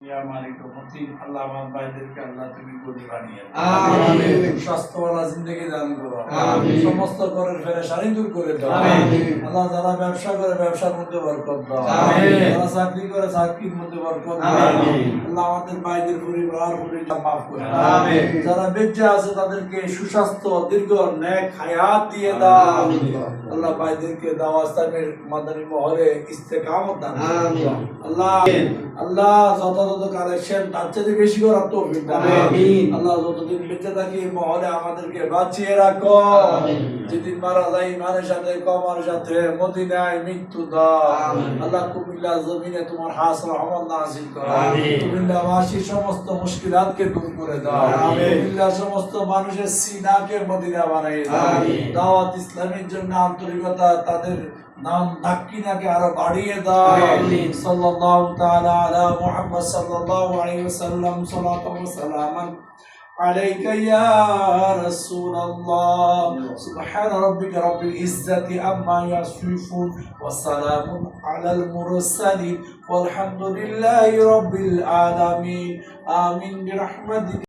ইয়া মালিকুল মুতিন আল্লাহ আমার ভাইদেরকে আল্লাহ তুমি গনি বানিয়ে দাও। আমিন। স্বাস্থ্যওয়ালা জিন্দেগি দান করো। আমিন। সমস্ত ঘরের পেরেশানি দূর করে দাও। আমিন। আল্লাহ যারা ব্যবসা করে ব্যবসার মধ্যে বরকত দাও। আমিন। যারা চাকরি করে চাকরির মধ্যে বরকত দাও। আমিন। আল্লাহ আমাদের ভাইদের পরিবার মাফ করে দাও। আমিন। যারা বেঁচে আছে তাদেরকে সুস্বাস্থ্য দীর্ঘ নেক হায়াত দিয়ে দাও। আমিন। আল্লাহ ভাইদেরকে দাওয়াস্তানের মাদানী মহলে ইস্তেকামত দান করো। আমিন। আল্লাহ আল্লাহ যথাযথ কালেকশন তার চেয়ে বেশি করার তৌফিক দাও। আমিন। আল্লাহ যতদিন বেঁচে থাকি মহলে আমাদেরকে বাঁচিয়ে রাখো। আমিন। যেদিন মারা যাই ইমানের সাথে কমার সাথে মদিনায় মৃত্যু দাও। আমিন। আল্লাহ কুমিল্লা জমিনে তোমার হাস রহমত নাযিল করো। আমিন। কুমিল্লা বাসী সমস্ত মুশকিলাতকে দূর করে দাও। আমিন। কুমিল্লা সমস্ত মানুষের সিনাকে মদিনা বানিয়ে দাও। আমিন। দাওয়াত ইসলামের জন্য আন্তরিকতা তাদের নাম দাক্ষিণাকে আরো বাড়িয়ে দাও। আমিন। সাল্লাল্লাহু তাআলা আলা মুহাম্মদ সাল্লাল্লাহু আলাইহি ওয়াসাল্লাম সালাতু ওয়া সালামান عليك يا رسول الله سبحان ربك رب العزة عما يصفون وسلام على المرسلين والحمد لله رب العالمين آمين برحمتك